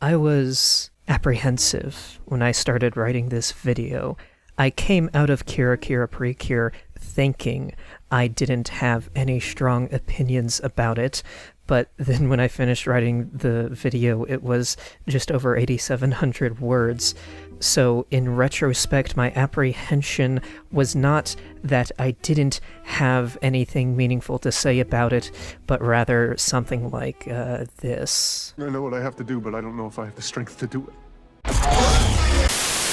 I was apprehensive when I started writing this video. I came out of Kirakira Precure thinking I didn't have any strong opinions about it, but then when I finished writing the video, it was just over 8,700 words. So in retrospect, my apprehension was not that I didn't have anything meaningful to say about it, but rather something like this. I know what I have to do, but I don't know if I have the strength to do it.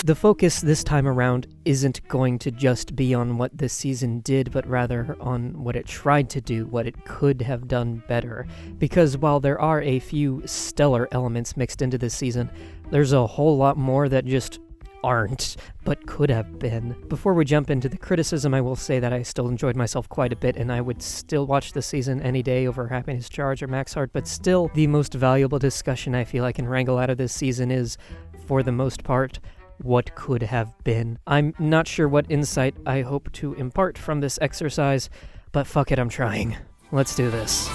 The focus this time around isn't going to just be on what this season did, but rather on what it tried to do, what it could have done better. Because while there are a few stellar elements mixed into this season, there's a whole lot more that just aren't, but could have been. Before we jump into the criticism, I will say that I still enjoyed myself quite a bit, and I would still watch this season any day over Happiness Charge or Max Heart, but still, the most valuable discussion I feel I can wrangle out of this season is, for the most part, what could have been. I'm not sure what insight I hope to impart from this exercise, but fuck it, I'm trying. Let's do this.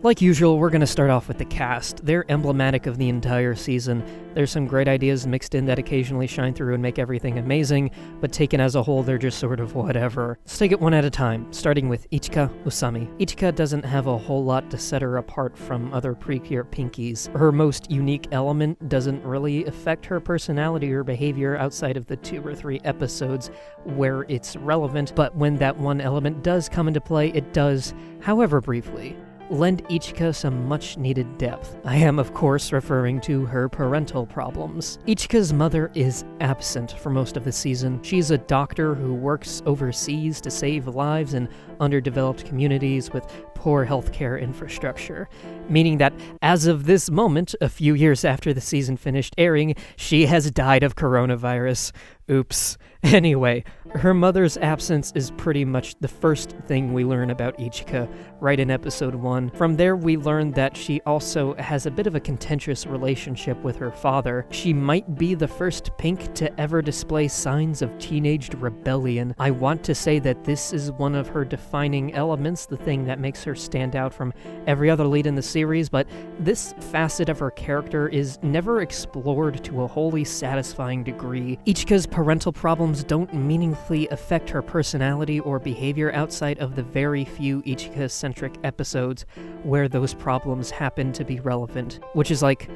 Like usual, we're going to start off with the cast. They're emblematic of the entire season. There's some great ideas mixed in that occasionally shine through and make everything amazing, but taken as a whole, they're just sort of whatever. Let's take it one at a time, starting with Ichika Usami. Ichika doesn't have a whole lot to set her apart from other Precure Pinkies. Her most unique element doesn't really affect her personality or behavior outside of the 2 or 3 episodes where it's relevant, but when that one element does come into play, it does, however briefly, lend Ichika some much-needed depth. I am, of course, referring to her parental problems. Ichika's mother is absent for most of the season. She's a doctor who works overseas to save lives in underdeveloped communities with poor healthcare infrastructure, meaning that as of this moment, a few years after the season finished airing, she has died of coronavirus. Oops. Anyway, her mother's absence is pretty much the first thing we learn about Ichika, right in episode 1. From there, we learn that she also has a bit of a contentious relationship with her father. She might be the first Pink to ever display signs of teenaged rebellion. I want to say that this is one of her defining elements, the thing that makes her stand out from every other lead in the series, but this facet of her character is never explored to a wholly satisfying degree. Ichika's parental problems don't meaningfully affect her personality or behavior outside of the very few Ichika-centric episodes where those problems happen to be relevant, which is like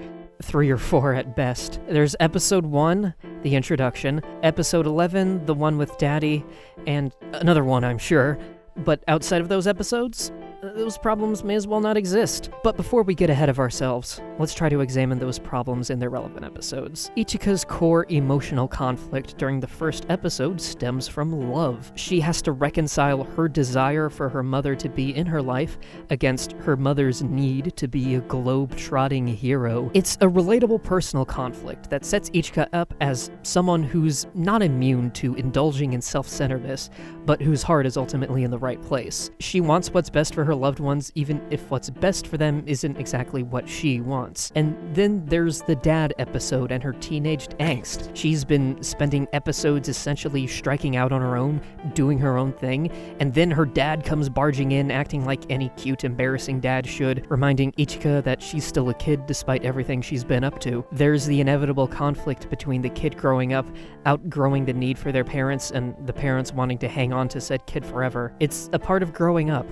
3 or 4 at best. There's episode 1, the introduction, episode 11, the one with Daddy, and another one, I'm sure. But outside of those episodes, those problems may as well not exist. But before we get ahead of ourselves, let's try to examine those problems in their relevant episodes. Ichika's core emotional conflict during the first episode stems from love. She has to reconcile her desire for her mother to be in her life against her mother's need to be a globe-trotting hero. It's a relatable personal conflict that sets Ichika up as someone who's not immune to indulging in self-centeredness, but whose heart is ultimately in the right place. She wants what's best for her loved ones, even if what's best for them isn't exactly what she wants. And then there's the dad episode and her teenaged angst. She's been spending episodes essentially striking out on her own, doing her own thing, and then her dad comes barging in, acting like any cute, embarrassing dad should, reminding Ichika that she's still a kid despite everything she's been up to. There's the inevitable conflict between the kid growing up, outgrowing the need for their parents, and the parents wanting to hang on to said kid forever. It's a part of growing up,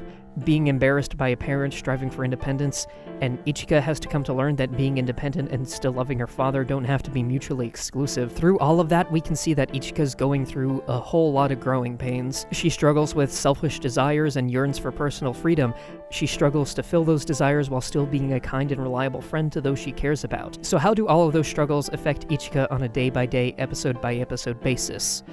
being embarrassed by a parent striving for independence, and Ichika has to come to learn that being independent and still loving her father don't have to be mutually exclusive. Through all of that, we can see that Ichika's going through a whole lot of growing pains. She struggles with selfish desires and yearns for personal freedom. She struggles to fill those desires while still being a kind and reliable friend to those she cares about. So how do all of those struggles affect Ichika on a day-by-day, episode-by-episode basis?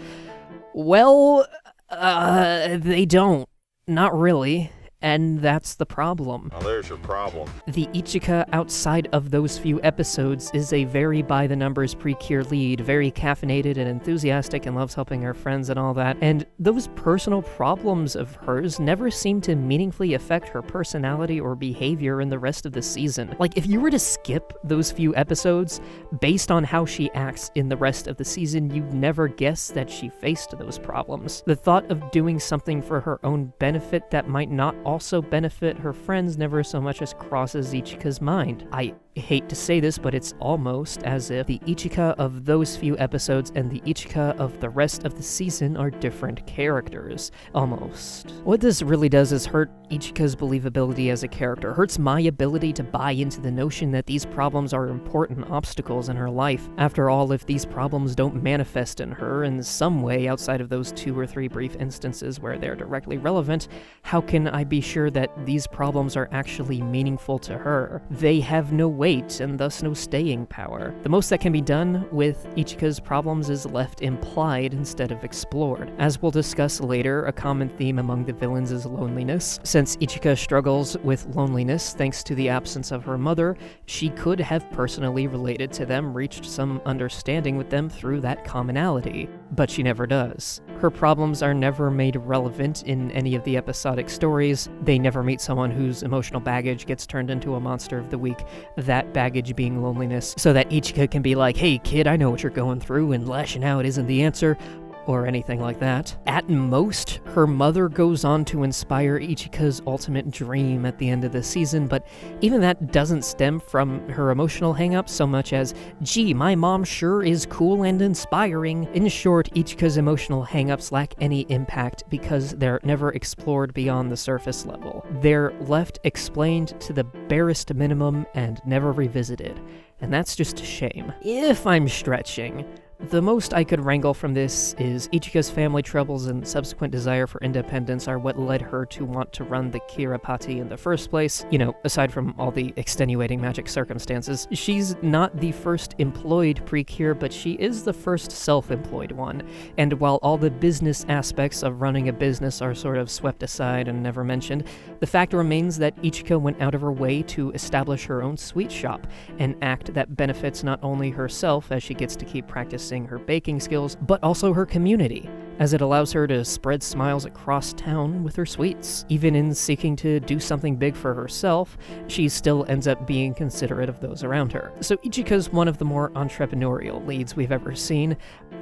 Well, they don't. Not really. And that's the problem. Now there's your problem. The Ichika outside of those few episodes is a very by-the-numbers Precure lead, very caffeinated and enthusiastic and loves helping her friends and all that, and those personal problems of hers never seem to meaningfully affect her personality or behavior in the rest of the season. Like, if you were to skip those few episodes, based on how she acts in the rest of the season, you'd never guess that she faced those problems. The thought of doing something for her own benefit that might not also benefit her friends never so much as crosses Ichika's mind. I hate to say this, but it's almost as if the Ichika of those few episodes and the Ichika of the rest of the season are different characters. Almost. What this really does is hurt Ichika's believability as a character, hurts my ability to buy into the notion that these problems are important obstacles in her life. After all, if these problems don't manifest in her in some way outside of those 2 or 3 brief instances where they're directly relevant, how can I be sure that these problems are actually meaningful to her? They have no weight and thus no staying power. The most that can be done with Ichika's problems is left implied instead of explored. As we'll discuss later, a common theme among the villains is loneliness. Since Ichika struggles with loneliness thanks to the absence of her mother, she could have personally related to them, reached some understanding with them through that commonality. But she never does. Her problems are never made relevant in any of the episodic stories. They never meet someone whose emotional baggage gets turned into a monster of the week, that baggage being loneliness, so that Ichika can be like, hey kid, I know what you're going through, and lashing out isn't the answer, or anything like that. At most, her mother goes on to inspire Ichika's ultimate dream at the end of the season, but even that doesn't stem from her emotional hang-ups so much as, gee, my mom sure is cool and inspiring. In short, Ichika's emotional hang-ups lack any impact because they're never explored beyond the surface level. They're left explained to the barest minimum and never revisited, and that's just a shame. If I'm stretching. The most I could wrangle from this is Ichika's family troubles and subsequent desire for independence are what led her to want to run the Kirapati in the first place. You know, aside from all the extenuating magic circumstances. She's not the first employed Precure, but she is the first self-employed one. And while all the business aspects of running a business are sort of swept aside and never mentioned, the fact remains that Ichika went out of her way to establish her own sweet shop, an act that benefits not only herself as she gets to keep practicing her baking skills, but also her community, as it allows her to spread smiles across town with her sweets. Even in seeking to do something big for herself, she still ends up being considerate of those around her. So Ichika's one of the more entrepreneurial leads we've ever seen.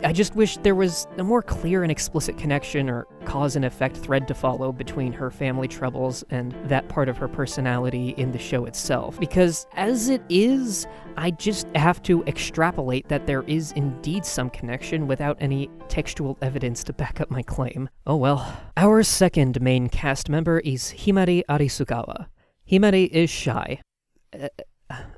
I just wish there was a more clear and explicit connection or cause and effect thread to follow between her family troubles and that part of her personality in the show itself. Because as it is, I just have to extrapolate that there is indeed some connection without any textual evidence to back up my claim. Oh well. Our second main cast member is Himari Arisugawa. Himari is shy.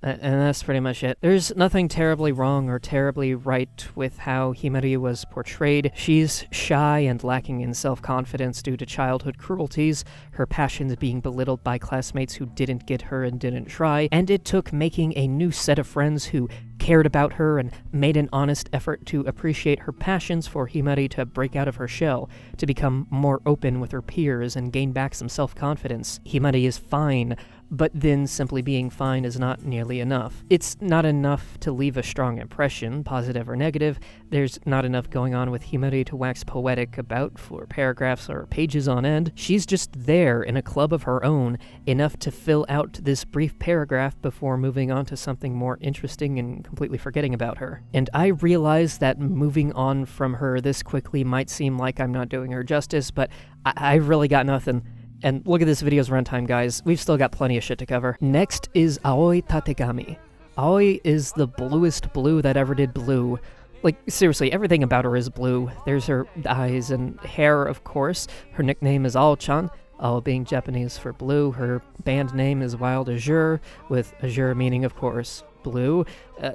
And that's pretty much it. There's nothing terribly wrong or terribly right with how Himari was portrayed. She's shy and lacking in self-confidence due to childhood cruelties, her passions being belittled by classmates who didn't get her and didn't try, and it took making a new set of friends who cared about her and made an honest effort to appreciate her passions for Himari to break out of her shell, to become more open with her peers and gain back some self-confidence. Himari is fine, but then simply being fine is not nearly enough. It's not enough to leave a strong impression, positive or negative. There's not enough going on with Himari to wax poetic about for paragraphs or pages on end. She's just there in a club of her own, enough to fill out this brief paragraph before moving on to something more interesting and completely forgetting about her. And I realize that moving on from her this quickly might seem like I'm not doing her justice, but I've really got nothing. And look at this video's runtime, guys. We've still got plenty of shit to cover. Next is Aoi Tategami. Aoi is the bluest blue that ever did blue. Like, seriously, everything about her is blue. There's her eyes and hair, of course. Her nickname is Ao-chan, Ao being Japanese for blue. Her band name is Wild Azure, with Azure meaning, of course, blue.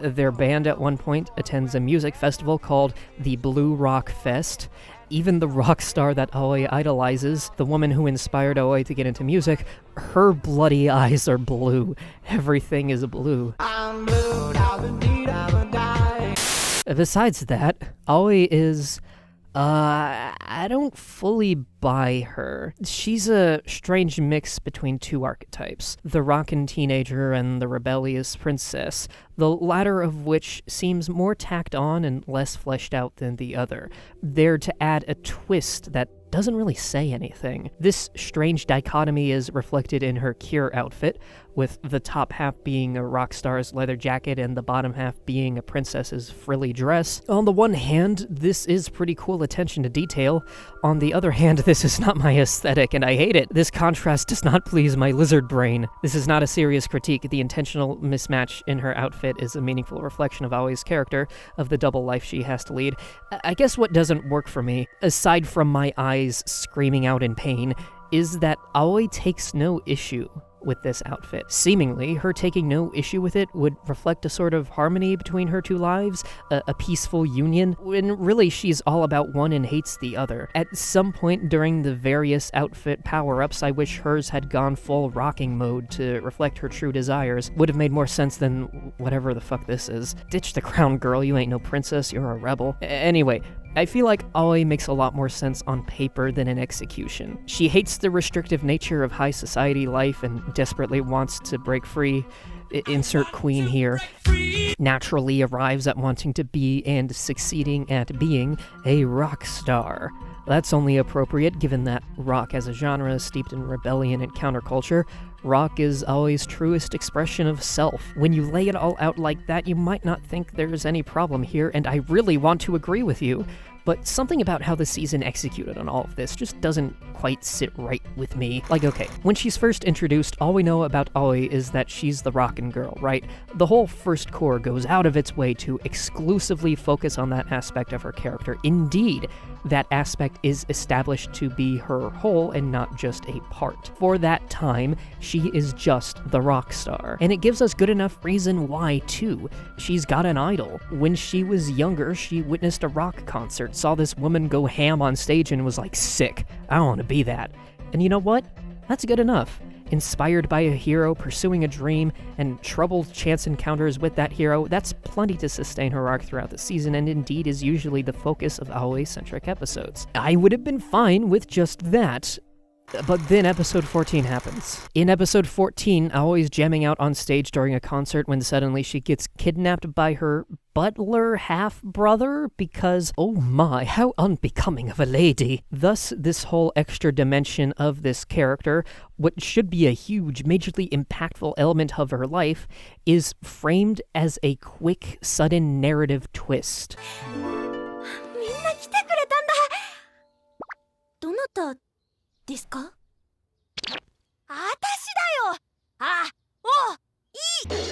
Their band at one point attends a music festival called the Blue Rock Fest. Even the rock star that Aoi idolizes, the woman who inspired Aoi to get into music, her bloody eyes are blue. Everything is blue. I'm blue, Besides that, Aoi is I don't fully buy her. She's a strange mix between two archetypes, the rockin' teenager and the rebellious princess, the latter of which seems more tacked on and less fleshed out than the other, there to add a twist that doesn't really say anything. This strange dichotomy is reflected in her Cure outfit, with the top half being a rock star's leather jacket and the bottom half being a princess's frilly dress. On the one hand, this is pretty cool attention to detail. On the other hand, this is not my aesthetic and I hate it. This contrast does not please my lizard brain. This is not a serious critique. The intentional mismatch in her outfit is a meaningful reflection of Aoi's character, of the double life she has to lead. I guess what doesn't work for me, aside from my eyes screaming out in pain, is that Aoi takes no issue with this outfit. Seemingly, her taking no issue with it would reflect a sort of harmony between her two lives, a peaceful union, when really she's all about one and hates the other. At some point during the various outfit power-ups, I wish hers had gone full rocking mode to reflect her true desires. Would have made more sense than whatever the fuck this is. Ditch the crown, girl, you ain't no princess, you're a rebel. Anyway, I feel like Aoi makes a lot more sense on paper than in execution. She hates the restrictive nature of high society life and desperately wants to break free. Insert queen here. Naturally arrives at wanting to be and succeeding at being a rock star. That's only appropriate given that rock as a genre is steeped in rebellion and counterculture. Rock is Aoi's truest expression of self. When you lay it all out like that, you might not think there's any problem here, and I really want to agree with you. But something about how the season executed on all of this just doesn't quite sit right with me. Like, okay, when she's first introduced, all we know about Aoi is that she's the rockin' girl, right? The whole first core goes out of its way to exclusively focus on that aspect of her character. Indeed, that aspect is established to be her whole and not just a part. For that time, she is just the rock star. And it gives us good enough reason why, too. She's got an idol. When she was younger, she witnessed a rock concert, saw this woman go ham on stage and was like, sick, I want to be that. And you know what? That's good enough. Inspired by a hero, pursuing a dream, and troubled chance encounters with that hero, that's plenty to sustain her arc throughout the season, and indeed is usually the focus of Aoi-centric episodes. I would have been fine with just that, but then episode 14 happens. In episode 14, Aoi's jamming out on stage during a concert when suddenly she gets kidnapped by her butler half-brother because, oh my, how unbecoming of a lady. Thus, this whole extra dimension of this character, what should be a huge, majorly impactful element of her life, is framed as a quick, sudden narrative twist. みんな来てくれたんだ。どなたですか？あたしだよ。あ、お、いい。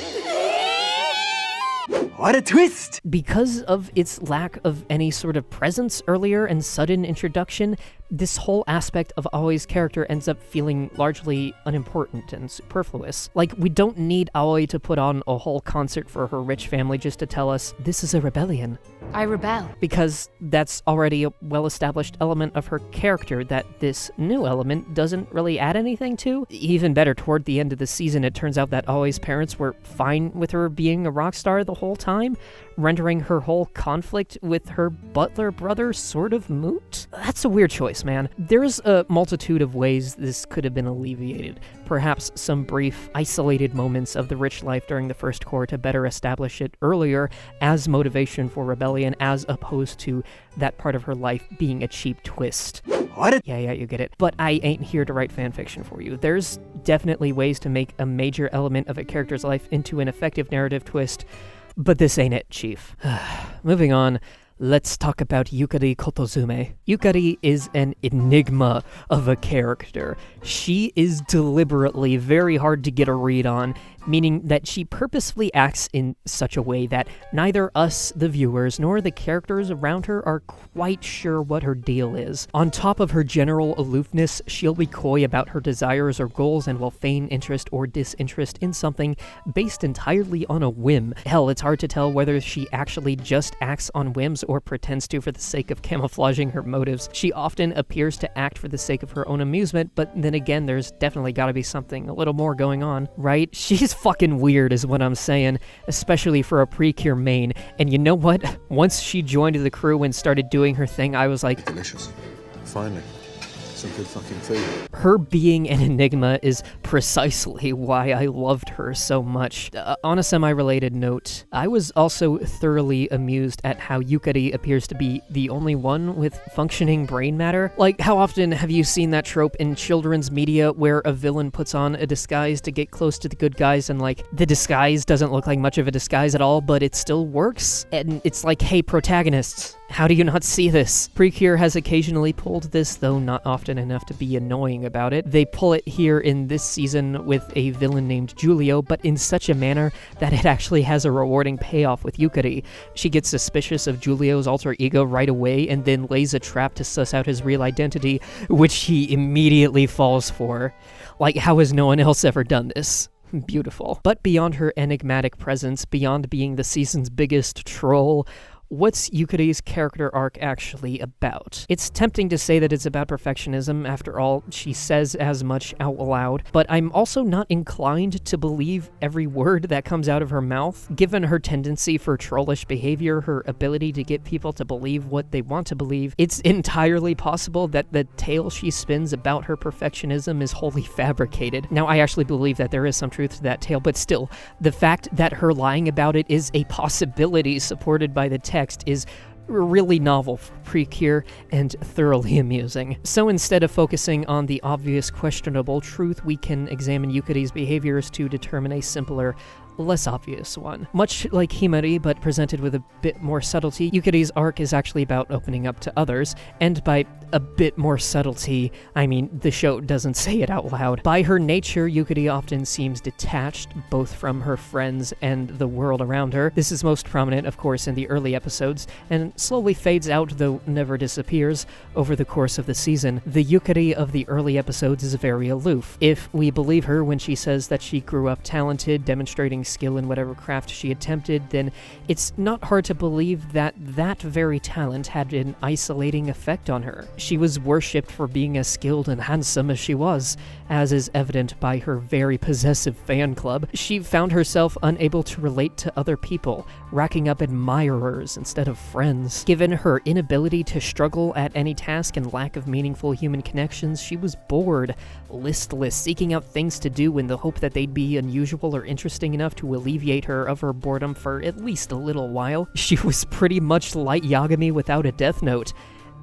What a twist! Because of its lack of any sort of presence earlier and sudden introduction, this whole aspect of Aoi's character ends up feeling largely unimportant and superfluous. Like, we don't need Aoi to put on a whole concert for her rich family just to tell us, this is a rebellion. I rebel. Because that's already a well-established element of her character that this new element doesn't really add anything to. Even better, toward the end of the season, it turns out that Aoi's parents were fine with her being a rock star the whole time, rendering her whole conflict with her butler brother sort of moot. That's a weird choice, man. There's a multitude of ways this could have been alleviated. Perhaps some brief, isolated moments of the rich life during the first core to better establish it earlier as motivation for rebellion, as opposed to that part of her life being a cheap twist. What? Yeah, you get it. But I ain't here to write fanfiction for you. There's definitely ways to make a major element of a character's life into an effective narrative twist, but this ain't it, Chief. Moving on, let's talk about Yukari Kotozume. Yukari is an enigma of a character. She is deliberately very hard to get a read on, meaning that she purposefully acts in such a way that neither us, the viewers, nor the characters around her are quite sure what her deal is. On top of her general aloofness, she'll be coy about her desires or goals and will feign interest or disinterest in something based entirely on a whim. Hell, it's hard to tell whether she actually just acts on whims or pretends to for the sake of camouflaging her motives. She often appears to act for the sake of her own amusement, but then again, there's definitely gotta be something a little more going on, right? She's She's fucking weird is what I'm saying, especially for a Precure main. And you know what? Once she joined the crew and started doing her thing, I was like, Delicious. Finally. Some good fucking food. her being an enigma is precisely why I loved her so much. On a semi-related note, I was also thoroughly amused at how Yukari appears to be the only one with functioning brain matter. Like, how often have you seen that trope in children's media where a villain puts on a disguise to get close to the good guys and, like, the disguise doesn't look like much of a disguise at all, but it still works? And it's like, hey, protagonists, how do you not see this? Precure has occasionally pulled this, though not often enough to be annoying about it. They pull it here in this season with a villain named Giulio, but in such a manner that it actually has a rewarding payoff with Yukari. She gets suspicious of Giulio's alter ego right away and then lays a trap to suss out his real identity, which he immediately falls for. Like, how has no one else ever done this? Beautiful. But beyond her enigmatic presence, beyond being the season's biggest troll, what's Yukari's character arc actually about? It's tempting to say that it's about perfectionism, after all, she says as much out loud, but I'm also not inclined to believe every word that comes out of her mouth. Given her tendency for trollish behavior, her ability to get people to believe what they want to believe, it's entirely possible that the tale she spins about her perfectionism is wholly fabricated. Now, I actually believe that there is some truth to that tale, but still, the fact that her lying about it is a possibility supported by the text is really novel for Precure and thoroughly amusing. So instead of focusing on the obvious questionable truth, we can examine Yukari's behaviors to determine a simpler, less obvious one. Much like Himari, but presented with a bit more subtlety, Yukari's arc is actually about opening up to others, and by a bit more subtlety, I mean the show doesn't say it out loud. By her nature, Yukari often seems detached, both from her friends and the world around her. This is most prominent, of course, in the early episodes, and slowly fades out, though never disappears, over the course of the season. The Yukari of the early episodes is very aloof. If we believe her when she says that she grew up talented, demonstrating skill in whatever craft she attempted, then it's not hard to believe that that very talent had an isolating effect on her. She was worshipped for being as skilled and handsome as she was, as is evident by her very possessive fan club. She found herself unable to relate to other people, racking up admirers instead of friends. Given her inability to struggle at any task and lack of meaningful human connections, she was bored, listless, seeking out things to do in the hope that they'd be unusual or interesting enough to alleviate her of her boredom for at least a little while. She was pretty much Light Yagami without a death note.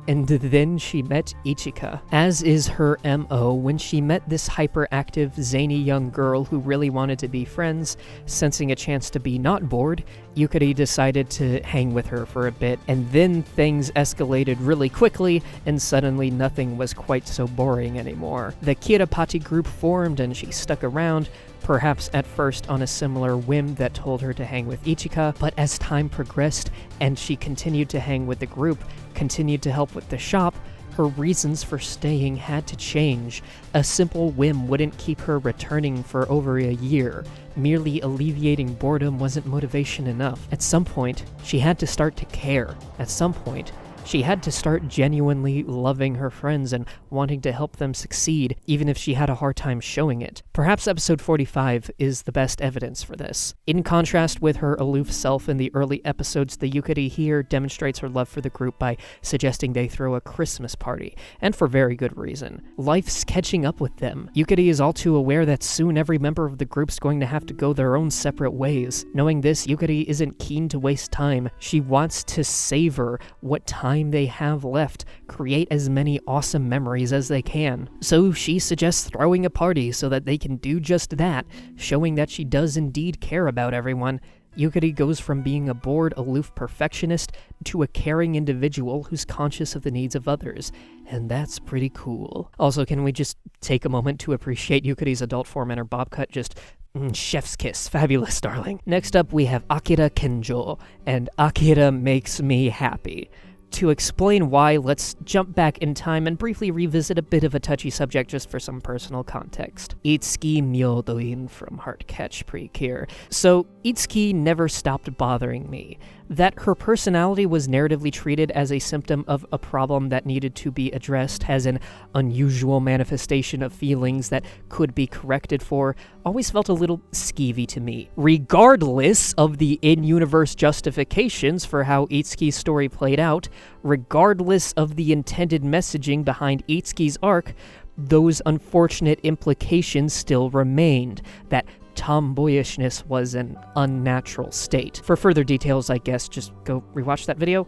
And then she met Ichika. As is her MO, when she met this hyperactive, zany young girl who really wanted to be friends, sensing a chance to be not bored, Yukari decided to hang with her for a bit, and then things escalated really quickly, and suddenly nothing was quite so boring anymore. The Kirapati group formed and she stuck around, perhaps at first on a similar whim that told her to hang with Ichika, but as time progressed and she continued to hang with the group, continued to help with the shop, her reasons for staying had to change. A simple whim wouldn't keep her returning for over a year. Merely alleviating boredom wasn't motivation enough. At some point, she had to start to care. At some point, she had to start genuinely loving her friends and wanting to help them succeed, even if she had a hard time showing it. Perhaps episode 45 is the best evidence for this. In contrast with her aloof self in the early episodes, the Yukari here demonstrates her love for the group by suggesting they throw a Christmas party, and for very good reason. Life's catching up with them. Yukari is all too aware that soon every member of the group's going to have to go their own separate ways. Knowing this, Yukari isn't keen to waste time. She wants to savor what time they have left, create as many awesome memories as they can. So she suggests throwing a party so that they can do just that, showing that she does indeed care about everyone. Yukari goes from being a bored, aloof perfectionist to a caring individual who's conscious of the needs of others, and that's pretty cool. Also, can we just take a moment to appreciate Yukari's adult form and her bob cut? Just chef's kiss. Fabulous, darling. Next up, we have Akira Kenjo, and Akira makes me happy. To explain why, let's jump back in time and briefly revisit a bit of a touchy subject just for some personal context. Itsuki Myodoin from Heartcatch Precure. So, Itsuki never stopped bothering me. that her personality was narratively treated as a symptom of a problem that needed to be addressed, as an unusual manifestation of feelings that could be corrected for, always felt a little skeevy to me. Regardless of the in-universe justifications for how Itsuki's story played out, regardless of the intended messaging behind Itsuki's arc, those unfortunate implications still remained, that tomboyishness was an unnatural state. For further details, I guess just go rewatch that video.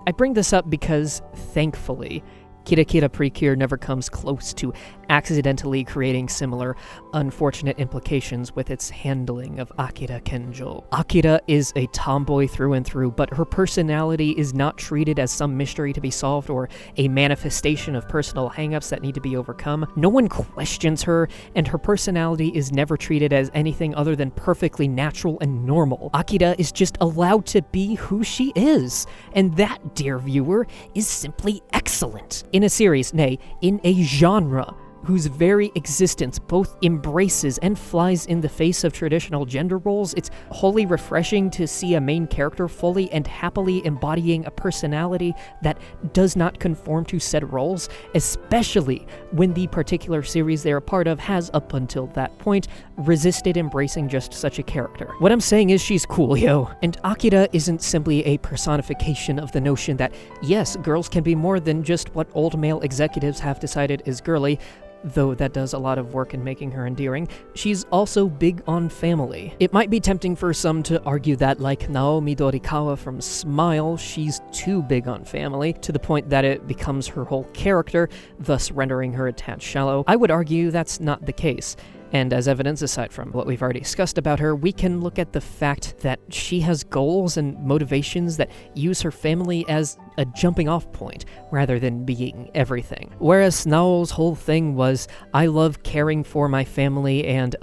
I bring this up because, thankfully, Kirakira Precure never comes close to accidentally creating similar unfortunate implications with its handling of Akira Kenjo. Akira is a tomboy through and through, but her personality is not treated as some mystery to be solved or a manifestation of personal hangups that need to be overcome. No one questions her, and her personality is never treated as anything other than perfectly natural and normal. Akira is just allowed to be who she is, and that, dear viewer, is simply excellent. In a series, nay, in a genre, whose very existence both embraces and flies in the face of traditional gender roles, it's wholly refreshing to see a main character fully and happily embodying a personality that does not conform to said roles, especially when the particular series they're a part of has, up until that point, resisted embracing just such a character. What I'm saying is she's cool, yo. And Akira isn't simply a personification of the notion that, yes, girls can be more than just what old male executives have decided is girly, though that does a lot of work in making her endearing. She's also big on family. It might be tempting for some to argue that, like Naomi Dorikawa from Smile, she's too big on family, to the point that it becomes her whole character, thus rendering her a tad shallow. I would argue that's not the case. And as evidence, aside from what we've already discussed about her, we can look at the fact that she has goals and motivations that use her family as a jumping off point, rather than being everything. Whereas Nao's whole thing was, I love caring for my family, and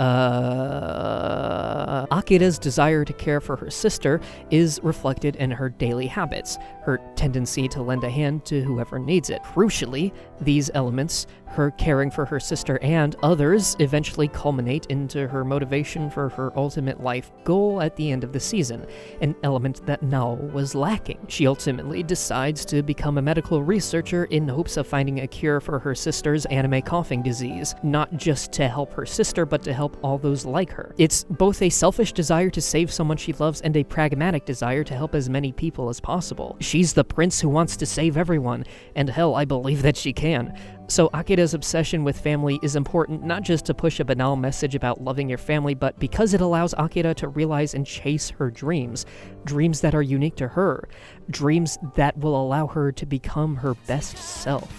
Akira's desire to care for her sister is reflected in her daily habits, her tendency to lend a hand to whoever needs it. Crucially, these elements, her caring for her sister and others, eventually culminate into her motivation for her ultimate life goal at the end of the season, an element that Nao was lacking. She ultimately decides to become a medical researcher in hopes of finding a cure for her sister's anime coughing disease, not just to help her sister, but to help all those like her. It's both a selfish desire to save someone she loves and a pragmatic desire to help as many people as possible. She's the prince who wants to save everyone, and hell, I believe that she can. So Akira's obsession with family is important not just to push a banal message about loving your family, but because it allows Akira to realize and chase her dreams. Dreams that are unique to her. Dreams that will allow her to become her best self.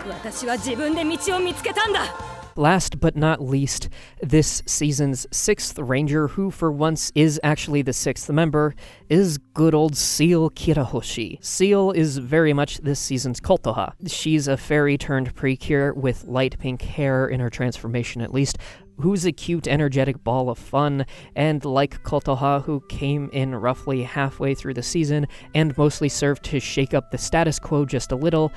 私は自分で道を見つけたんだ Last but not least, this season's 6th ranger, who for once is actually the 6th member, is good old Seal Kirahoshi. Seal is very much this season's Kotoha. She's a fairy turned precure with light pink hair in her transformation at least, who's a cute, energetic ball of fun, and like Kotoha, who came in roughly halfway through the season and mostly served to shake up the status quo just a little,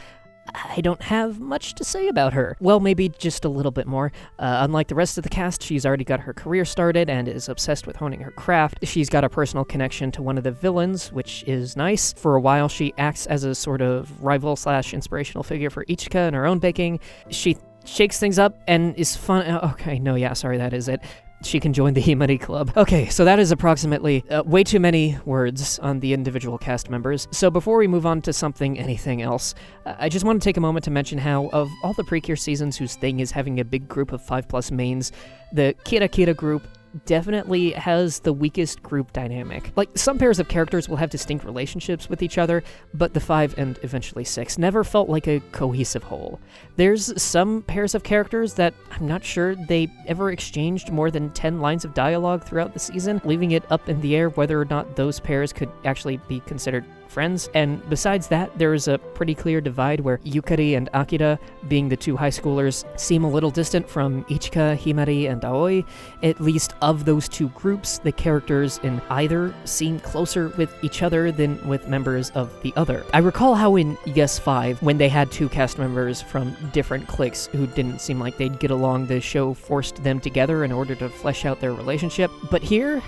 I don't have much to say about her. Well, maybe just a little bit more. Unlike the rest of the cast, she's already got her career started and is obsessed with honing her craft. She's got a personal connection to one of the villains, which is nice. For a while, she acts as a sort of rival/inspirational figure for Ichika in her own baking. She shakes things up and is fun. Okay, no, yeah, sorry, that is it. She can join the Himari Club. Okay, so that is approximately way too many words on the individual cast members. So before we move on to anything else, I just want to take a moment to mention how, of all the Precure seasons whose thing is having a big group of 5+ mains, the Kirakira group definitely has the weakest group dynamic. Like, some pairs of characters will have distinct relationships with each other, but the 5 and eventually 6 never felt like a cohesive whole. There's some pairs of characters that I'm not sure they ever exchanged more than 10 lines of dialogue throughout the season, leaving it up in the air whether or not those pairs could actually be considered friends. And besides that, there is a pretty clear divide where Yukari and Akira, being the 2 high schoolers, seem a little distant from Ichika, Himari, and Aoi. At least of those 2 groups, the characters in either seem closer with each other than with members of the other. I recall how in Yes 5, when they had 2 cast members from different cliques who didn't seem like they'd get along, the show forced them together in order to flesh out their relationship. But here,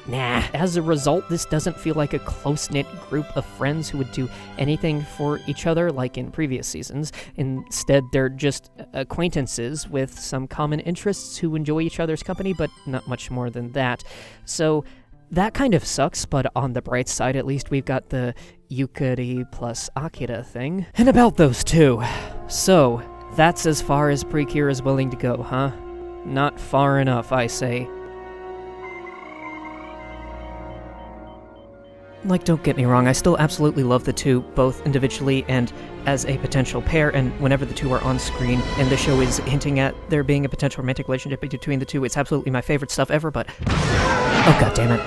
nah. As a result, this doesn't feel like a close-knit group of friends who would do anything for each other like in previous seasons. Instead, they're just acquaintances with some common interests who enjoy each other's company, but not much more than that. So that kind of sucks, but on the bright side, at least we've got the Yukari plus Akira thing. And about those two. So, that's as far as Precure is willing to go, huh? Not far enough, I say. Like, don't get me wrong, I still absolutely love the two, both individually and as a potential pair, and whenever the two are on screen and the show is hinting at there being a potential romantic relationship between the two, it's absolutely my favorite stuff ever, but... oh, god damn it.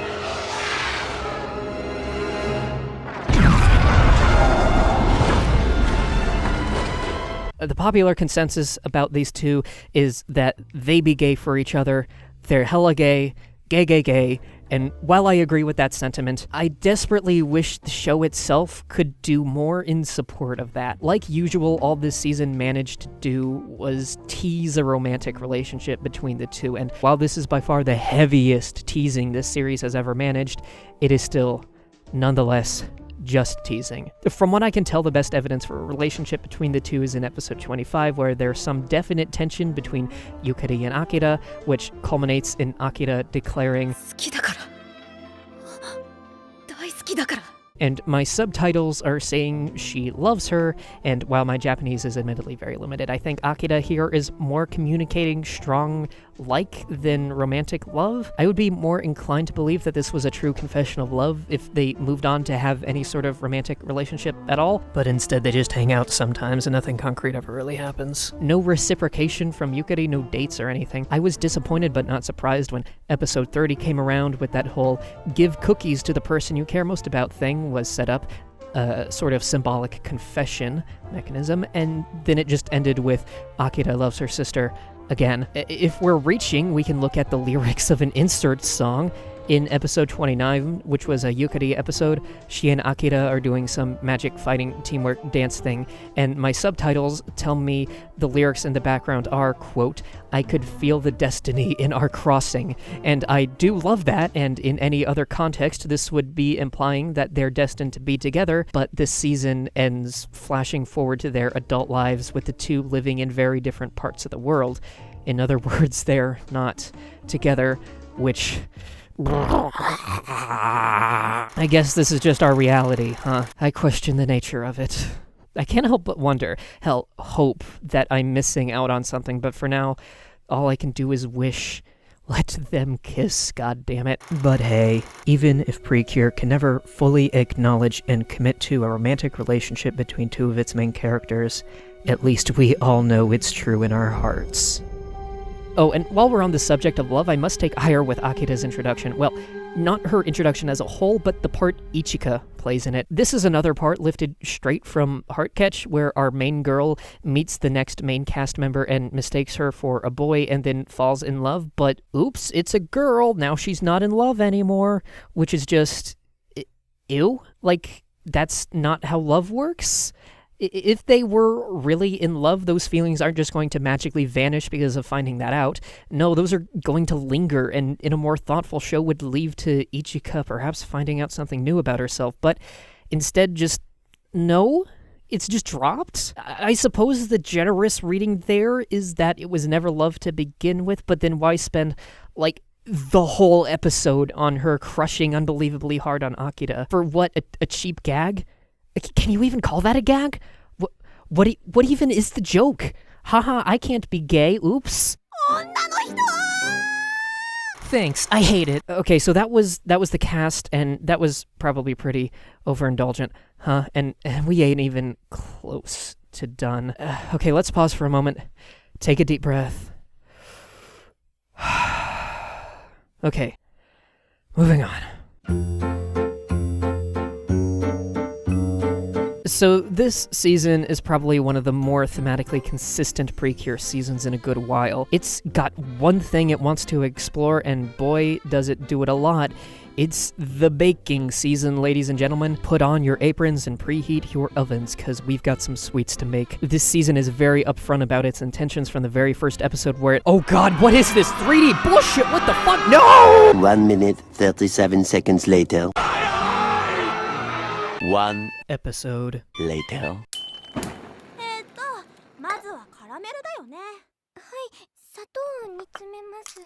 The popular consensus about these two is that they be gay for each other, they're hella gay, gay, and while I agree with that sentiment, I desperately wish the show itself could do more in support of that. Like usual, all this season managed to do was tease a romantic relationship between the two, and while this is by far the heaviest teasing this series has ever managed, it is still, nonetheless, just teasing. From what I can tell, the best evidence for a relationship between the two is in episode 25, where there's some definite tension between Yukari and Akira, which culminates in Akira declaring, 好きだから大好きだから and my subtitles are saying she loves her, and while my Japanese is admittedly very limited, I think Akira here is more communicating strong like than romantic love. I would be more inclined to believe that this was a true confession of love if they moved on to have any sort of romantic relationship at all, but instead they just hang out sometimes and nothing concrete ever really happens. No reciprocation from Yukari, no dates or anything. I was disappointed but not surprised when episode 30 came around with that whole give cookies to the person you care most about thing was set up, a sort of symbolic confession mechanism, and then it just ended with Akira loves her sister again. If we're reaching, we can look at the lyrics of an insert song. In episode 29, which was a Yukari episode, she and Akira are doing some magic fighting teamwork dance thing, and my subtitles tell me the lyrics in the background are, quote, I could feel the destiny in our crossing, and I do love that, and in any other context, this would be implying that they're destined to be together, but this season ends flashing forward to their adult lives with the two living in very different parts of the world. In other words, they're not together, which... I guess this is just our reality, huh? I question the nature of it. I can't help but wonder, hell, hope that I'm missing out on something, but for now, all I can do is wish. Let them kiss, goddammit. But hey, even if Precure can never fully acknowledge and commit to a romantic relationship between two of its main characters, at least we all know it's true in our hearts. Oh, and while we're on the subject of love, I must take ire with Akira's introduction. Well, not her introduction as a whole, but the part Ichika plays in it. This is another part lifted straight from Heartcatch, where our main girl meets the next main cast member and mistakes her for a boy and then falls in love, but oops, it's a girl, now she's not in love anymore, which is just... ew? Like, that's not how love works? If they were really in love, those feelings aren't just going to magically vanish because of finding that out. No, those are going to linger, and in a more thoughtful show would lead to Ichika perhaps finding out something new about herself, but instead just, no, it's just dropped? I suppose the generous reading there is that it was never love to begin with, but then why spend, like, the whole episode on her crushing unbelievably hard on Akira? For what, a cheap gag? Can you even call that a gag? What even is the joke? Haha, I can't be gay, oops. Thanks, I hate it. Okay, so that was the cast, and that was probably pretty overindulgent, huh? And we ain't even close to done. Okay, let's pause for a moment. Take a deep breath. Okay, moving on. So this season is probably one of the more thematically consistent Precure seasons in a good while. It's got one thing it wants to explore, and boy, does it do it a lot. It's the baking season, ladies and gentlemen. Put on your aprons and preheat your ovens, because we've got some sweets to make. This season is very upfront about its intentions from the very first episode where it— oh god, what is this? 3D bullshit, what the fuck? No! 1 minute, 37 seconds later. One episode later. まずはカラメルだよね。はい、砂糖を煮詰めます。よ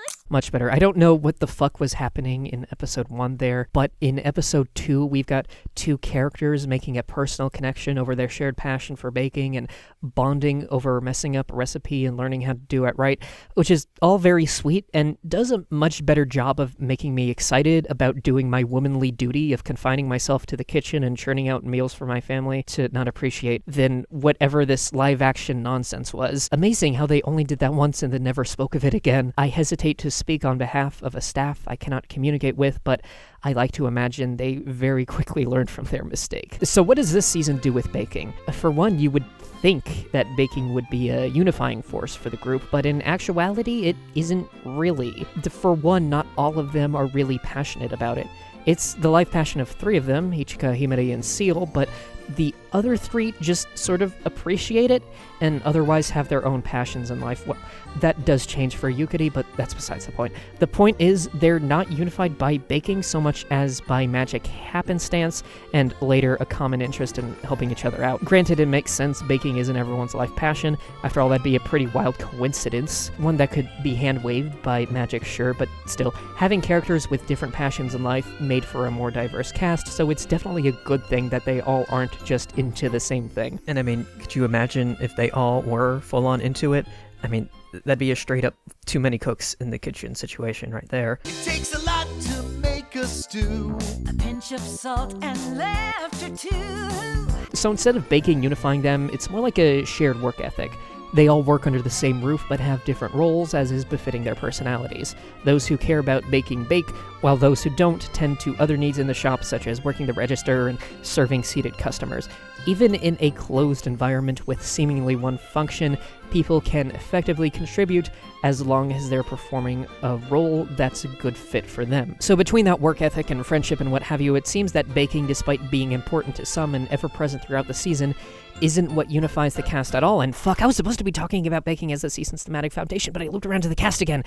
し。 Much better. I don't know what the fuck was happening in episode 1 there, but in episode 2, we've got two characters making a personal connection over their shared passion for baking and bonding over messing up a recipe and learning how to do it right, which is all very sweet and does a much better job of making me excited about doing my womanly duty of confining myself to the kitchen and churning out meals for my family to not appreciate than whatever this live-action nonsense was. Amazing how they only did that once and then never spoke of it again. I hesitate to speak on behalf of a staff I cannot communicate with, but I like to imagine they very quickly learned from their mistake. So what does this season do with baking? For one, you would think that baking would be a unifying force for the group, but in actuality, it isn't really. For one, not all of them are really passionate about it. It's the life passion of 3 of them, Ichika, Himari, and Seal, but the other 3 just sort of appreciate it and otherwise have their own passions in life. Well, that does change for Yukari, but that's besides the point. The point is, they're not unified by baking so much as by magic happenstance and later a common interest in helping each other out. Granted, it makes sense, baking isn't everyone's life passion. After all, that'd be a pretty wild coincidence. One that could be hand-waved by magic, sure, but still, having characters with different passions in life made for a more diverse cast, so it's definitely a good thing that they all aren't just into the same thing. And I mean, could you imagine if they all were full-on into it? I mean, that'd be a straight-up too many cooks in the kitchen situation right there. It takes a lot to make a stew. A pinch of salt and laughter too. So instead of baking unifying them, it's more like a shared work ethic. They all work under the same roof but have different roles as is befitting their personalities. Those who care about baking bake, while those who don't tend to other needs in the shop such as working the register and serving seated customers. Even in a closed environment with seemingly one function, people can effectively contribute as long as they're performing a role that's a good fit for them. So between that work ethic and friendship and what have you, it seems that baking, despite being important to some and ever-present throughout the season, isn't what unifies the cast at all. And fuck, I was supposed to be talking about baking as the season's thematic foundation, but I looped around to the cast again.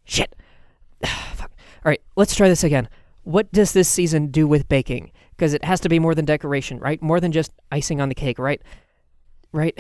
Shit. Fuck. Alright, let's try this again. What does this season do with baking? Because it has to be more than decoration, right? More than just icing on the cake, right? Right?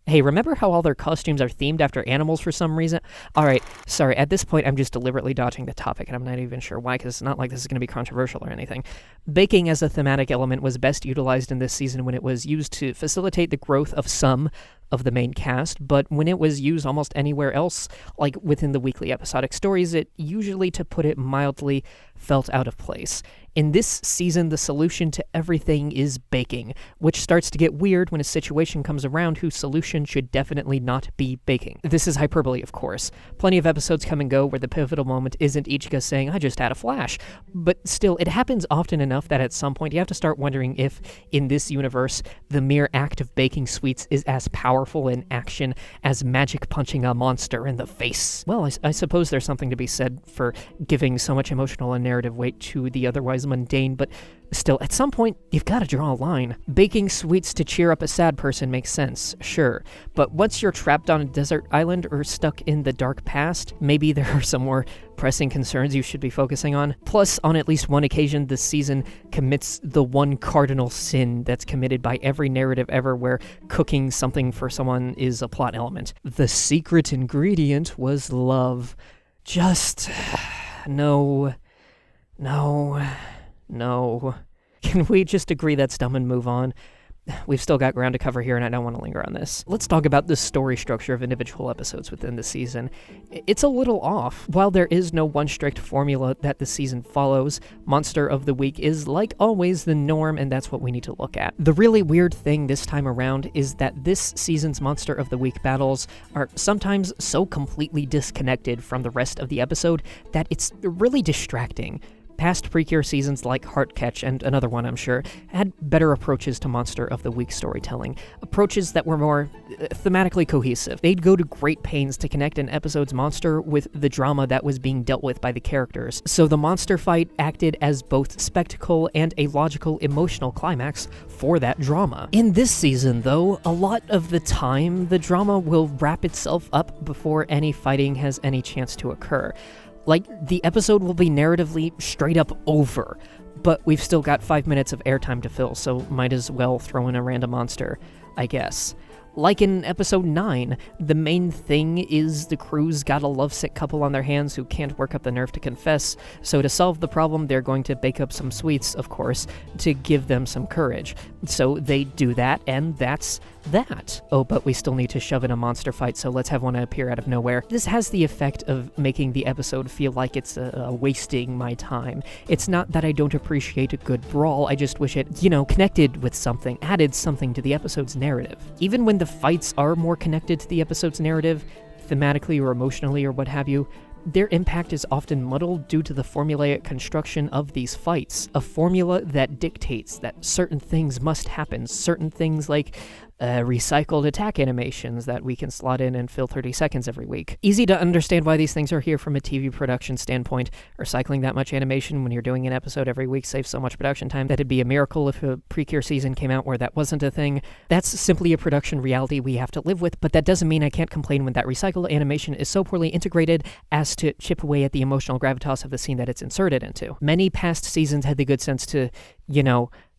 Hey, remember how all their costumes are themed after animals for some reason? Alright, sorry, at this point I'm just deliberately dodging the topic, and I'm not even sure why, because it's not like this is going to be controversial or anything. Baking as a thematic element was best utilized in this season when it was used to facilitate the growth of some of the main cast, but when it was used almost anywhere else, like within the weekly episodic stories, it usually, to put it mildly, felt out of place. In this season, the solution to everything is baking, which starts to get weird when a situation comes around whose solution should definitely not be baking. This is hyperbole, of course. Plenty of episodes come and go where the pivotal moment isn't Ichika saying, "I just had a flash." But still, it happens often enough that at some point you have to start wondering if, in this universe, the mere act of baking sweets is as powerful in action as magic punching a monster in the face. Well, I suppose there's something to be said for giving so much emotional and narrative weight to the otherwise mundane, but still, at some point, you've got to draw a line. Baking sweets to cheer up a sad person makes sense, sure, but once you're trapped on a desert island or stuck in the dark past, maybe there are some more pressing concerns you should be focusing on. Plus, on at least one occasion, this season commits the one cardinal sin that's committed by every narrative ever where cooking something for someone is a plot element. The secret ingredient was love. Just... No. Can we just agree that's dumb and move on? We've still got ground to cover here, and I don't want to linger on this. Let's talk about the story structure of individual episodes within the season. It's a little off. While there is no one strict formula that the season follows, Monster of the Week is, like always, the norm, and that's what we need to look at. The really weird thing this time around is that this season's Monster of the Week battles are sometimes so completely disconnected from the rest of the episode that it's really distracting. Past Precure seasons like Heartcatch and another one, I'm sure, had better approaches to Monster of the Week storytelling, approaches that were more thematically cohesive. They'd go to great pains to connect an episode's monster with the drama that was being dealt with by the characters, so the monster fight acted as both spectacle and a logical emotional climax for that drama. In this season, though, a lot of the time, the drama will wrap itself up before any fighting has any chance to occur. Like, the episode will be narratively straight up over, but we've still got 5 minutes of airtime to fill, so might as well throw in a random monster, I guess. Like in episode 9, the main thing is the crew's got a lovesick couple on their hands who can't work up the nerve to confess, so to solve the problem they're going to bake up some sweets, of course, to give them some courage. So they do that, and that's that. Oh, but we still need to shove in a monster fight, so let's have one appear out of nowhere. This has the effect of making the episode feel like it's wasting my time. It's not that I don't appreciate a good brawl, I just wish it, connected with something, added something to the episode's narrative. Even when the fights are more connected to the episode's narrative, thematically or emotionally or what have you, their impact is often muddled due to the formulaic construction of these fights. A formula that dictates that certain things must happen, certain things like recycled attack animations that we can slot in and fill 30 seconds every week. Easy to understand why these things are here from a TV production standpoint. Recycling that much animation when you're doing an episode every week saves so much production time that it'd be a miracle if a Precure season came out where that wasn't a thing. That's simply a production reality we have to live with, but that doesn't mean I can't complain when that recycled animation is so poorly integrated as to chip away at the emotional gravitas of the scene that it's inserted into. Many past seasons had the good sense to,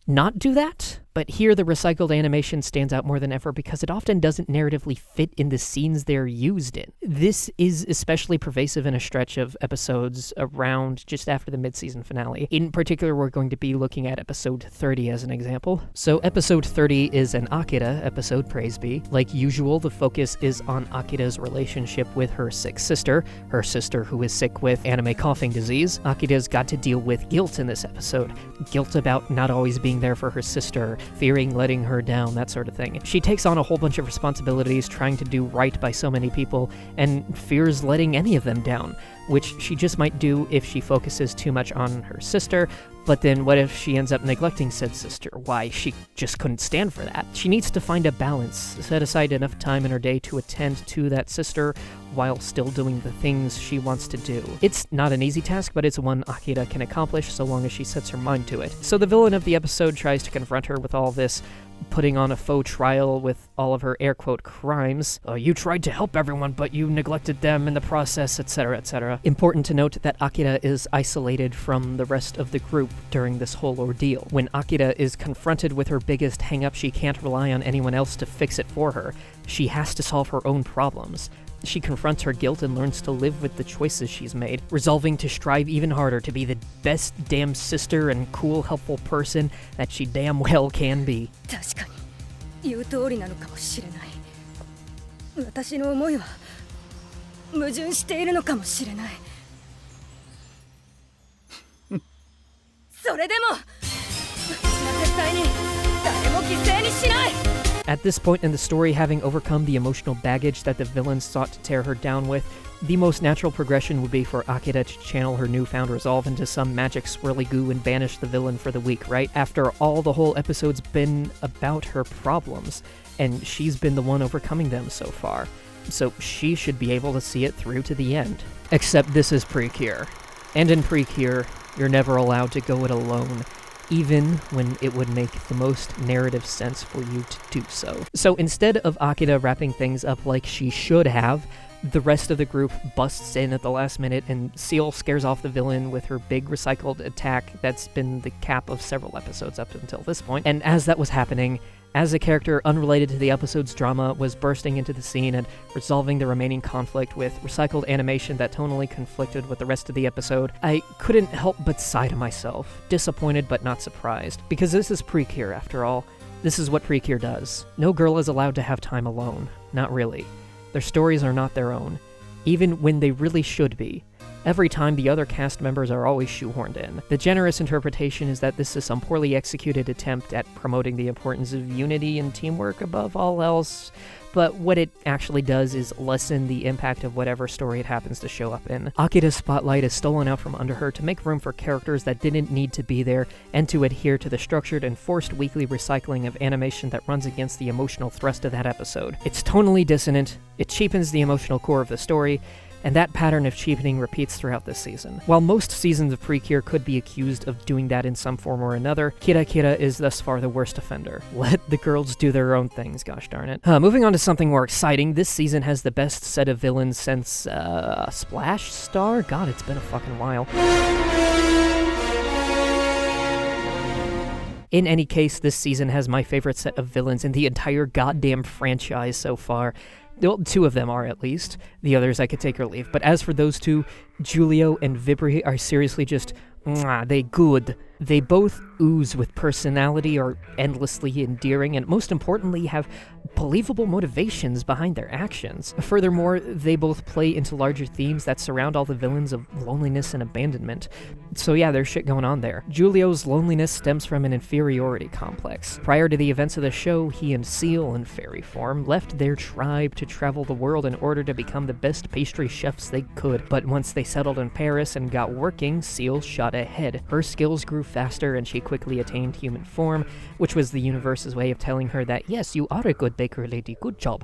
not do that, but here the recycled animation stands out more than ever because it often doesn't narratively fit in the scenes they're used in. This is especially pervasive in a stretch of episodes around just after the mid-season finale. In particular, we're going to be looking at episode 30 as an example. So episode 30 is an Akira episode, praise be. Like usual, the focus is on Akira's relationship with her sick sister who is sick with anime coughing disease. Akira's got to deal with guilt in this episode. Guilt about not always being there for her sister, fearing letting her down, that sort of thing. She takes on a whole bunch of responsibilities, trying to do right by so many people, and fears letting any of them down, which she just might do if she focuses too much on her sister. But then what if she ends up neglecting said sister? Why, she just couldn't stand for that. She needs to find a balance, set aside enough time in her day to attend to that sister while still doing the things she wants to do. It's not an easy task, but it's one Akira can accomplish so long as she sets her mind to it. So the villain of the episode tries to confront her with all this, putting on a faux trial with all of her air-quote crimes. You tried to help everyone, but you neglected them in the process, etc., etc. Important to note that Akira is isolated from the rest of the group during this whole ordeal. When Akira is confronted with her biggest hang-up, she can't rely on anyone else to fix it for her. She has to solve her own problems. She confronts her guilt and learns to live with the choices she's made, resolving to strive even harder to be the best damn sister and cool, helpful person that she damn well can be. 確かに言う通りなのかもしれない。私の思いは矛盾しているのかもしれない。それでも私は絶対に誰も犠牲にしない。 At this point in the story, having overcome the emotional baggage that the villains sought to tear her down with, the most natural progression would be for Akira to channel her newfound resolve into some magic swirly goo and banish the villain for the week, right? After all, the whole episode's been about her problems, and she's been the one overcoming them so far. So she should be able to see it through to the end. Except this is Precure. And in Precure, you're never allowed to go it alone, even when it would make the most narrative sense for you to do so. So instead of Akira wrapping things up like she should have, the rest of the group busts in at the last minute and Seal scares off the villain with her big recycled attack that's been the cap of several episodes up until this point. And as that was happening, as a character unrelated to the episode's drama was bursting into the scene and resolving the remaining conflict with recycled animation that tonally conflicted with the rest of the episode, I couldn't help but sigh to myself, disappointed but not surprised, because this is Precure after all. This is what Precure does. No girl is allowed to have time alone. Not really. Their stories are not their own, even when they really should be. Every time, the other cast members are always shoehorned in. The generous interpretation is that this is some poorly executed attempt at promoting the importance of unity and teamwork above all else, but what it actually does is lessen the impact of whatever story it happens to show up in. Akira's spotlight is stolen out from under her to make room for characters that didn't need to be there, and to adhere to the structured and forced weekly recycling of animation that runs against the emotional thrust of that episode. It's tonally dissonant, it cheapens the emotional core of the story, and that pattern of cheapening repeats throughout this season. While most seasons of Precure could be accused of doing that in some form or another, Kirakira is thus far the worst offender. Let the girls do their own things, gosh darn it. Moving on to something more exciting, this season has the best set of villains since, Splash Star? God, it's been a fucking while. In any case, this season has my favorite set of villains in the entire goddamn franchise so far. Well, two of them are, at least. The others I could take or leave. But as for those two, Giulio and Vibri are seriously just, they good. They both ooze with personality, are endlessly endearing, and most importantly have believable motivations behind their actions. Furthermore, they both play into larger themes that surround all the villains of loneliness and abandonment. So yeah, there's shit going on there. Giulio's loneliness stems from an inferiority complex. Prior to the events of the show, he and Seal, in fairy form, left their tribe to travel the world in order to become the best pastry chefs they could. But once they settled in Paris and got working, Seal shot ahead. Her skills grew faster and she quickly attained human form, which was the universe's way of telling her that, yes, you are a good baker, lady, good job.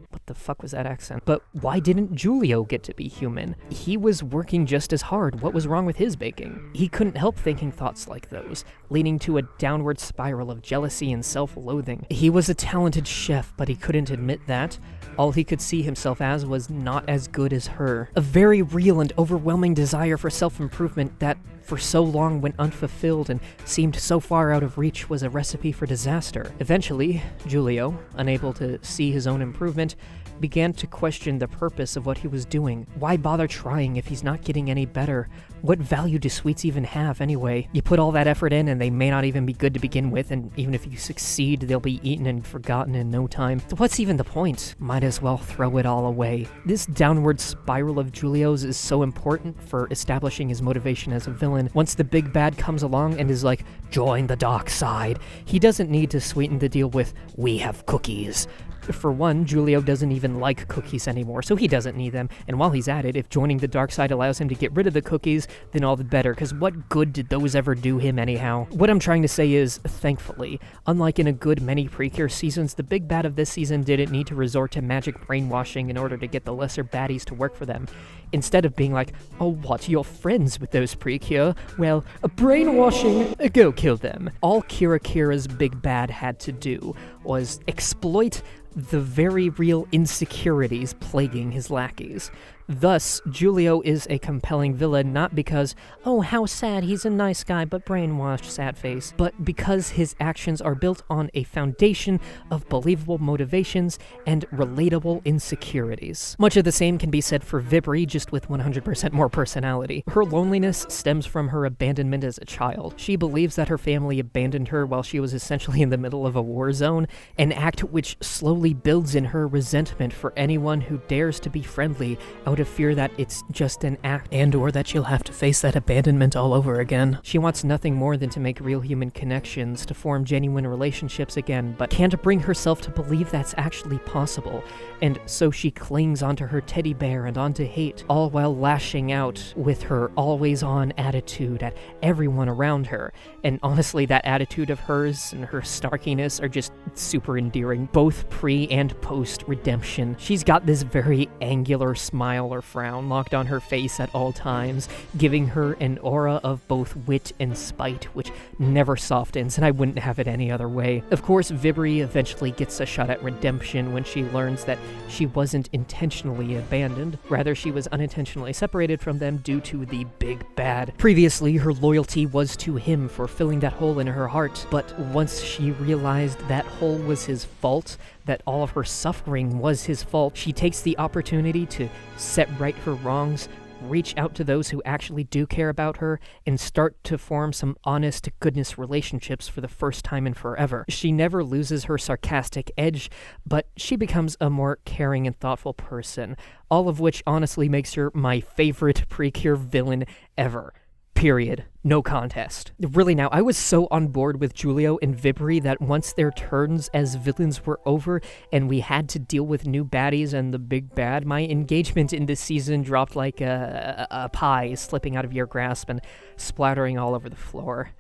What the fuck was that accent? But why didn't Giulio get to be human? He was working just as hard. What was wrong with his baking? He couldn't help thinking thoughts like those, leading to a downward spiral of jealousy and self-loathing. He was a talented chef, but he couldn't admit that. All he could see himself as was not as good as her. A very real and overwhelming desire for self-improvement that for so long went unfulfilled and seemed so far out of reach was a recipe for disaster. Eventually, Giulio, unable to see his own improvement, began to question the purpose of what he was doing. Why bother trying if he's not getting any better? What value do sweets even have anyway? You put all that effort in and they may not even be good to begin with, and even if you succeed, they'll be eaten and forgotten in no time. So what's even the point? Might as well throw it all away. This downward spiral of Giulio's is so important for establishing his motivation as a villain. Once the big bad comes along and is like, join the dark side, he doesn't need to sweeten the deal with, we have cookies. For one, Giulio doesn't even like cookies anymore, so he doesn't need them, and while he's at it, if joining the dark side allows him to get rid of the cookies, then all the better, because what good did those ever do him anyhow? What I'm trying to say is, thankfully, unlike in a good many Precure seasons, the big bad of this season didn't need to resort to magic brainwashing in order to get the lesser baddies to work for them. Instead of being like, oh what, you're friends with those Precure? Well, brainwashing, go kill them. All Kirakira's big bad had to do was exploit the very real insecurities plaguing his lackeys. Thus, Giulio is a compelling villain not because, oh how sad, he's a nice guy but brainwashed, sad face, but because his actions are built on a foundation of believable motivations and relatable insecurities. Much of the same can be said for Vibri, just with 100% more personality. Her loneliness stems from her abandonment as a child. She believes that her family abandoned her while she was essentially in the middle of a war zone, an act which slowly builds in her resentment for anyone who dares to be friendly out of fear that it's just an act, and or that she'll have to face that abandonment all over again. She wants nothing more than to make real human connections, to form genuine relationships again, but can't bring herself to believe that's actually possible, and so she clings onto her teddy bear and onto hate, all while lashing out with her always-on attitude at everyone around her. And honestly, that attitude of hers and her snarkiness are just super endearing, both pre and post-redemption. She's got this very angular smile or frown locked on her face at all times, giving her an aura of both wit and spite, which never softens, and I wouldn't have it any other way. Of course, Vibri eventually gets a shot at redemption when she learns that she wasn't intentionally abandoned, rather she was unintentionally separated from them due to the big bad. Previously, her loyalty was to him for filling that hole in her heart, but once she realized that hole was his fault, that all of her suffering was his fault, she takes the opportunity to set right her wrongs, reach out to those who actually do care about her, and start to form some honest-to-goodness relationships for the first time in forever. She never loses her sarcastic edge, but she becomes a more caring and thoughtful person, all of which honestly makes her my favorite Precure villain ever. Period. No contest. Really now, I was so on board with Giulio and Vibri that once their turns as villains were over and we had to deal with new baddies and the big bad, my engagement in this season dropped like a pie slipping out of your grasp and splattering all over the floor.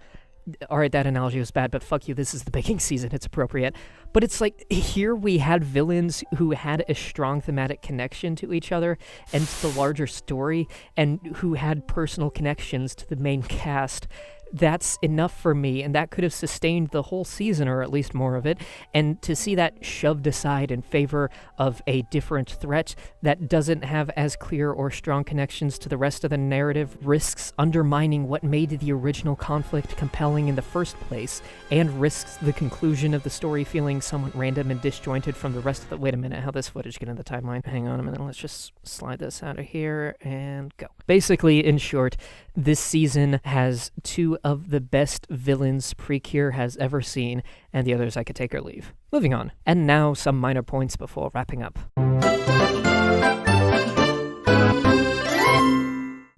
Alright, that analogy was bad, but fuck you, this is the baking season, it's appropriate. But it's like, here we had villains who had a strong thematic connection to each other and to the larger story, and who had personal connections to the main cast. That's enough for me, and that could have sustained the whole season, or at least more of it, and to see that shoved aside in favor of a different threat that doesn't have as clear or strong connections to the rest of the narrative risks undermining what made the original conflict compelling in the first place, and risks the conclusion of the story feeling somewhat random and disjointed from the rest of the— wait a minute, how this footage get in the timeline? Hang on a minute, let's just slide this out of here and go. Basically, in short, this season has two of the best villains Precure has ever seen, and the others I could take or leave. Moving on. And now some minor points before wrapping up.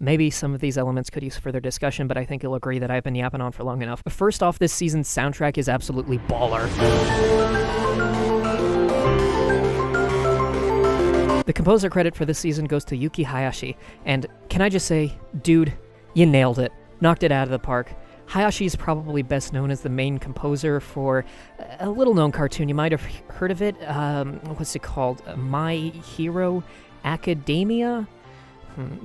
Maybe some of these elements could use further discussion, but I think you'll agree that I've been yapping on for long enough. First off, this season's soundtrack is absolutely baller. The composer credit for this season goes to Yuki Hayashi, and can I just say, dude, you nailed it. Knocked it out of the park. Hayashi is probably best known as the main composer for a little-known cartoon. You might have heard of it. What's it called? My Hero Academia?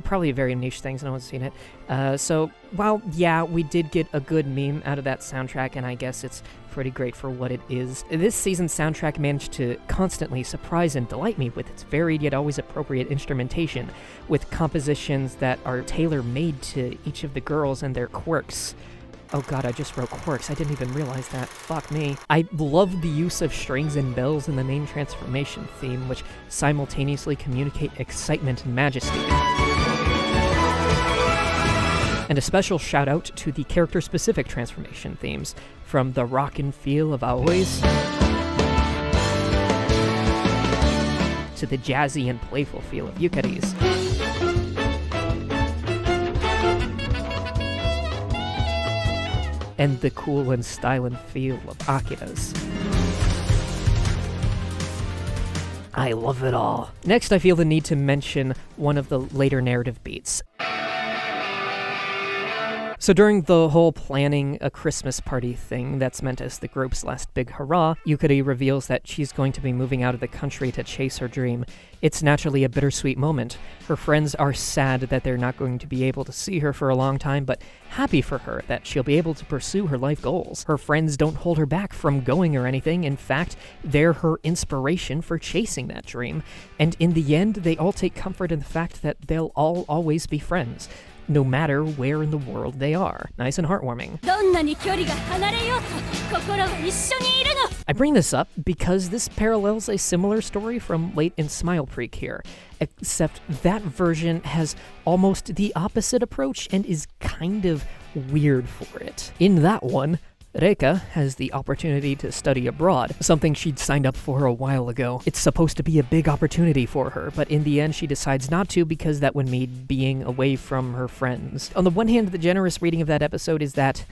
Probably a very niche thing, so no one's seen it. So, while, yeah, we did get a good meme out of that soundtrack, and I guess it's pretty great for what it is. This season's soundtrack managed to constantly surprise and delight me with its varied yet always appropriate instrumentation, with compositions that are tailor-made to each of the girls and their quirks. Oh god, I just wrote quirks. I didn't even realize that. Fuck me. I love the use of strings and bells in the main transformation theme, which simultaneously communicate excitement and majesty. And a special shout out to the character-specific transformation themes, from the rock and feel of Aoi's to the jazzy and playful feel of Yukari's. And the cool and styling feel of Akira's. I love it all. Next, I feel the need to mention one of the later narrative beats. So during the whole planning a Christmas party thing that's meant as the group's last big hurrah, Yukari reveals that she's going to be moving out of the country to chase her dream. It's naturally a bittersweet moment. Her friends are sad that they're not going to be able to see her for a long time, but happy for her that she'll be able to pursue her life goals. Her friends don't hold her back from going or anything. In fact, they're her inspiration for chasing that dream. And in the end, they all take comfort in the fact that they'll all always be friends, no matter where in the world they are. Nice and heartwarming. I bring this up because this parallels a similar story from Late in Smile Precure, except that version has almost the opposite approach and is kind of weird for it. In that one, Reika has the opportunity to study abroad, something she'd signed up for a while ago. It's supposed to be a big opportunity for her, but in the end she decides not to because that would mean being away from her friends. On the one hand, the generous reading of that episode is that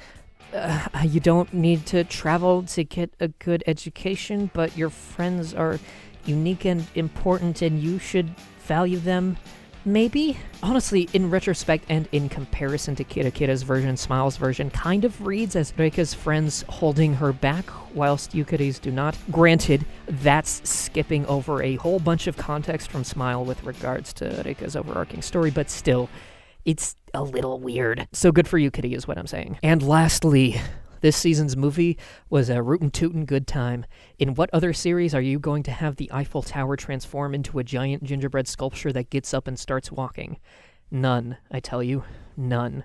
you don't need to travel to get a good education, but your friends are unique and important and you should value them. Maybe? Honestly, in retrospect and in comparison to Kirakira's version, Smile's version kind of reads as Reika's friends holding her back, whilst Yukari's do not. Granted, that's skipping over a whole bunch of context from Smile with regards to Reika's overarching story, but still, it's a little weird. So good for Yukari is what I'm saying. And lastly, this season's movie was a rootin' tootin' good time. In what other series are you going to have the Eiffel Tower transform into a giant gingerbread sculpture that gets up and starts walking? None, I tell you. None.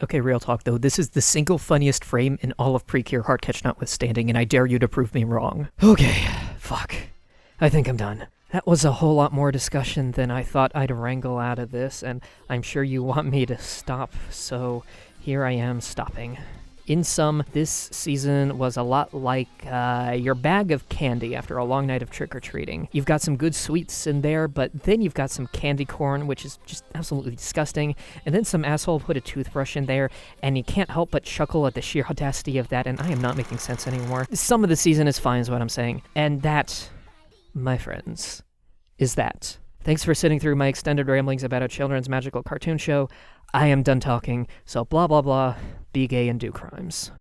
Okay, real talk though, this is the single funniest frame in all of Precure, Heartcatch notwithstanding, and I dare you to prove me wrong. Okay, fuck. I think I'm done. That was a whole lot more discussion than I thought I'd wrangle out of this, and I'm sure you want me to stop, so here I am stopping. In sum, this season was a lot like your bag of candy after a long night of trick-or-treating. You've got some good sweets in there, but then you've got some candy corn, which is just absolutely disgusting, and then some asshole put a toothbrush in there, and you can't help but chuckle at the sheer audacity of that, and I am not making sense anymore. Some of the season is fine is what I'm saying. And that, my friends, is that. Thanks for sitting through my extended ramblings about a children's magical cartoon show. I am done talking, so blah blah blah, be gay and do crimes.